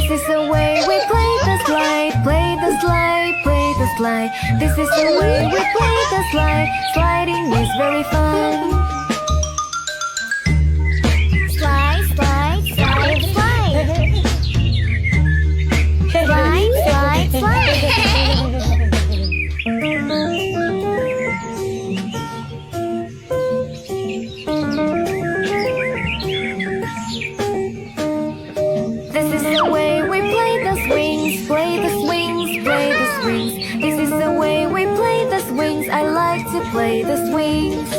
This is the way we play the slide, play the slide, play the slide. This is the way we play the slide. Sliding is very fun. Slide, slide, slide, slide. Slide, slide, slide. This is the way we play the swings, play the swings, play the swings. This is the way we play the swings. I like to play the swings.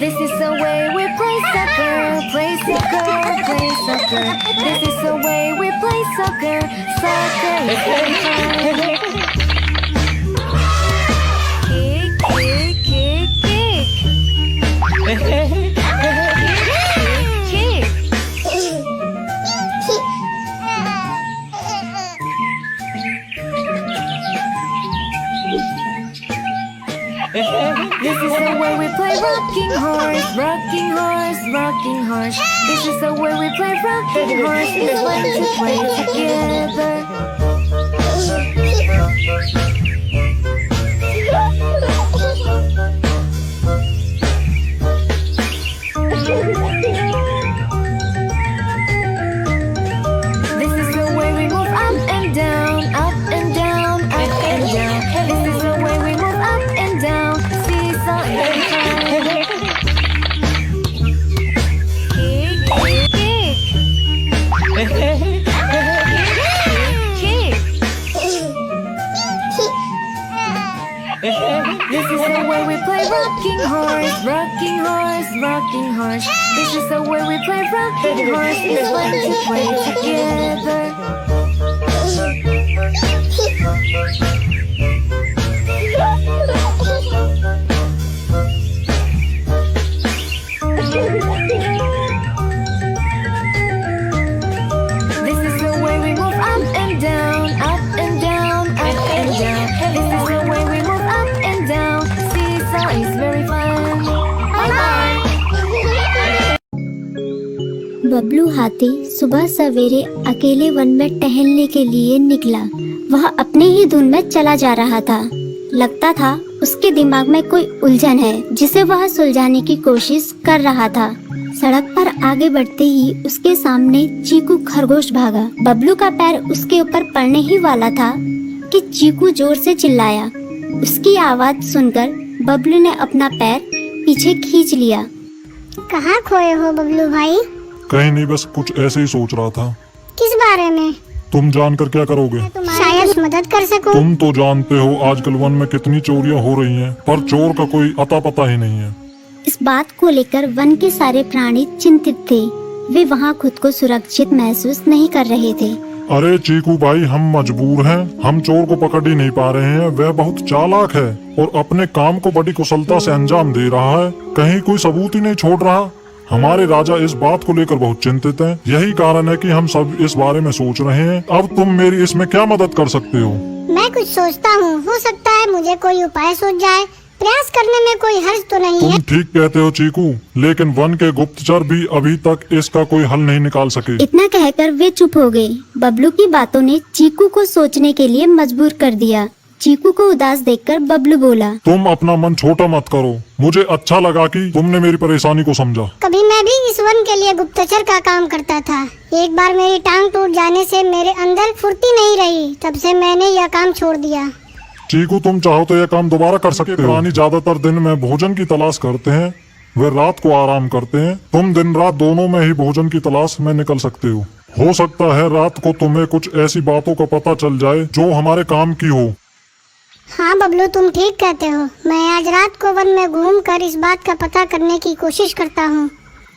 This is the way we play soccer, play soccer, play soccer. This is the way we play soccer. Soccer is very fun. Kick, kick, kick, kick. Kick. This is the way we play rocking horse, rocking horse, rocking horse. This is the way we play rocking horse. It's fun to play together. This is the way we move up and down, up and down, up and down. This is the way we move up and down. Seesaw is fun. Kick, kick, kick. Kick. This is the way we play rocking horse, rocking horse, rocking horse. This is the way we play rocking horse. It's fun to play together. This is the way we move up and down, up and down, up and down. This is the way we move up and down. Seesaw is very fun. Bye bye. Bablu हाथी सुबह सवेरे अकेले one में टहलने के लिए निकला। वह अपने ही धुन में चला जा रहा था। लगता था उसके दिमाग में कोई उलझन है जिसे वह सुलझाने की कोशिश कर रहा था। सड़क पर आगे बढ़ते ही उसके सामने चीकू खरगोश भागा। बबलू का पैर उसके ऊपर पड़ने ही वाला था कि चीकू जोर से चिल्लाया। उसकी आवाज सुनकर बबलू ने अपना पैर पीछे खींच लिया। कहाँ खोए हो बबलू भाई? कहीं नहीं, बस कुछ ऐसे ही सोच रहा था। किस बारे में? तुम जानकर क्या करोगे? शायद मदद कर सकूं। तुम तो जानते हो आजकल वन में कितनी चोरियां हो रही हैं, पर चोर का कोई अता पता ही नहीं है। इस बात को लेकर वन के सारे प्राणी चिंतित थे। वे वहाँ खुद को सुरक्षित महसूस नहीं कर रहे थे। अरे चीकू भाई, हम मजबूर हैं। हम चोर को पकड़ ही नहीं पा रहे हैं। वह बहुत चालाक है और अपने काम को बड़ी कुशलता से अंजाम दे रहा है। कहीं कोई सबूत ही नहीं छोड़ रहा। हमारे राजा इस बात को लेकर बहुत चिंतित हैं। यही कारण है कि हम सब इस बारे में सोच रहे हैं। अब तुम मेरी इसमें क्या मदद कर सकते हो? मैं कुछ सोचता हूँ, हो सकता है मुझे कोई उपाय सूझ जाए। प्रयास करने में कोई हर्ज तो नहीं है। तुम ठीक कहते हो चीकू, लेकिन वन के गुप्तचर भी अभी तक इसका कोई हल नहीं निकाल सके। इतना कहकर वे चुप हो गए। बबलू की बातों ने चीकू को सोचने के लिए मजबूर कर दिया। चीकू को उदास देखकर बबलू बोला, तुम अपना मन छोटा मत करो। मुझे अच्छा लगा कि तुमने मेरी परेशानी को समझा। कभी मैं भी इस वन के लिए गुप्तचर का काम करता था। एक बार मेरी टांग टूट जाने से मेरे अंदर फुर्ती नहीं रही। तब से मैंने यह काम छोड़ दिया। चीकू, तुम चाहो तो यह काम दोबारा कर सकते हो। प्राणी ज्यादातर दिन में भोजन की तलाश करते हैं, वे रात को आराम करते हैं। तुम दिन रात दोनों में ही भोजन की तलाश में निकल सकते हो सकता है रात को तुम्हें कुछ ऐसी बातों का पता चल जाए जो हमारे काम की हो। हाँ बबलू, तुम ठीक कहते हो। मैं आज रात को वन में घूमकर इस बात का पता करने की कोशिश करता हूँ।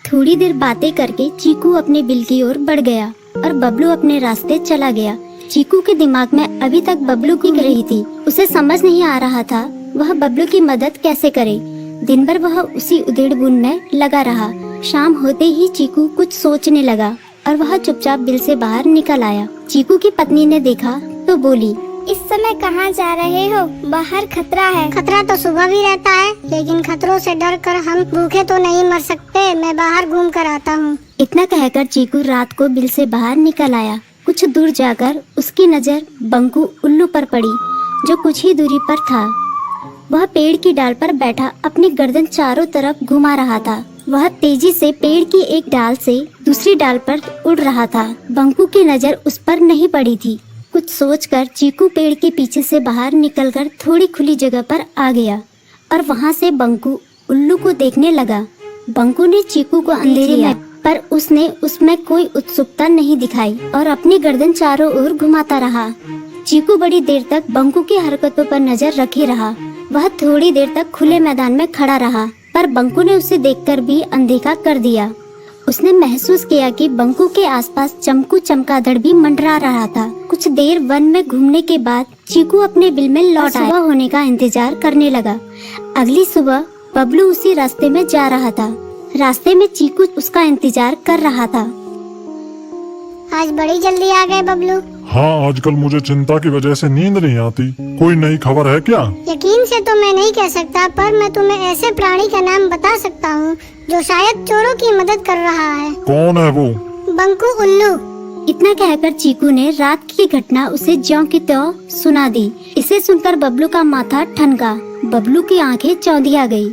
थोड़ी देर बातें करके चीकू अपने बिल की ओर बढ़ गया और बबलू अपने रास्ते चला गया। चीकू के दिमाग में अभी तक बबलू की रही थी। उसे समझ नहीं आ रहा था वह बबलू की मदद कैसे करे। दिन भर वह उसी उधेड़ बुन में लगा रहा। शाम होते ही चीकू कुछ सोचने लगा और वह चुपचाप बिल से बाहर निकल आया। चीकू की पत्नी ने देखा तो बोली, इस समय कहाँ जा रहे हो? बाहर खतरा है। खतरा तो सुबह भी रहता है, लेकिन खतरों से डर कर हम भूखे तो नहीं मर सकते। मैं बाहर घूम कर आता हूँ। इतना कहकर चीकू रात को बिल से बाहर निकल आया। कुछ दूर जाकर उसकी नजर बंकू उल्लू पर पड़ी, जो कुछ ही दूरी पर था। वह पेड़ की डाल पर बैठा अपनी गर्दन चारों तरफ घुमा रहा था। वह तेजी से पेड़ की एक डाल से दूसरी डाल पर उड़ रहा था। बंकू की नजर उस पर नहीं पड़ी थी। कुछ सोचकर चीकू पेड़ के पीछे से बाहर निकलकर थोड़ी खुली जगह पर आ गया और वहां से बंकू उल्लू को देखने लगा। बंकू ने चीकू को अंधेरे में, पर उसने उसमें कोई उत्सुकता नहीं दिखाई और अपनी गर्दन चारों ओर घुमाता रहा। चीकू बड़ी देर तक बंकू की हरकतों पर नजर रखे रहा। वह थोड़ी देर तक खुले मैदान में खड़ा रहा, पर बंकू ने उसे देखकर भी अनदेखा कर दिया। उसने महसूस किया कि बंकू के आसपास चमकू चमगादड़ भी मंडरा रहा था। कुछ देर वन में घूमने के बाद चीकू अपने बिल में लौट आया। सुबह होने का इंतजार करने लगा। अगली सुबह बबलू उसी रास्ते में जा रहा था। रास्ते में चीकू उसका इंतजार कर रहा था। आज बड़ी जल्दी आ गए बबलू। हाँ, आजकल मुझे चिंता की वजह से नींद नहीं आती। कोई नई खबर है क्या? यकीन से तो मैं नहीं कह सकता, पर मैं तुम्हें ऐसे प्राणी का नाम बता सकता हूँ जो शायद चोरों की मदद कर रहा है। कौन है वो? बंकू उल्लू। इतना कहकर चीकू ने रात की घटना उसे ज्यों की त्यों सुना दी। इसे सुनकर बबलू का माथा ठनका। बबलू की आंखें चौंधिया गई।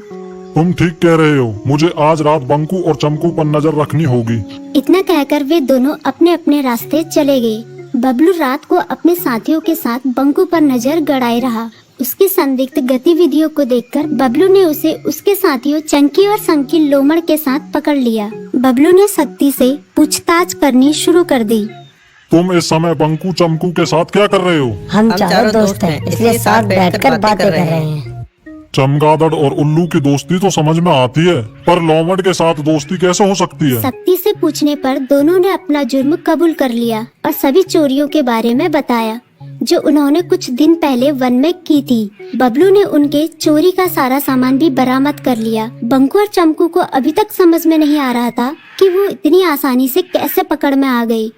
तुम ठीक कह रहे हो। मुझे आज रात बंकू और चमकू पर नजर रखनी होगी। इतना कहकर वे दोनों अपने अपने रास्ते चले गए। बबलू रात को अपने साथियों के साथ बंकू पर नजर गड़ाए रहा। उसकी संदिग्ध गतिविधियों को देखकर बबलू ने उसे उसके साथियों चंकी और संकी लोमड़ के साथ पकड़ लिया। बबलू ने सख्ती से पूछताछ करनी शुरू कर दी। तुम इस समय बंकू चमकू के साथ क्या कर रहे हो? हम चारों दोस्त हैं, इसलिए साथ बैठकर बातें कर रहे हैं। चमगादड़ और उल्लू की दोस्ती तो समझ में आती है, पर लोमड़ के साथ दोस्ती कैसे हो सकती है? सख्ती से पूछने पर दोनों ने अपना जुर्म कबूल कर लिया और सभी चोरियों के बारे में बताया जो उन्होंने कुछ दिन पहले वन में की थी। बबलू ने उनके चोरी का सारा सामान भी बरामद कर लिया। बंकू और चमकू को अभी तक समझ में नहीं आ रहा था कि वो इतनी आसानी से कैसे पकड़ में आ गई।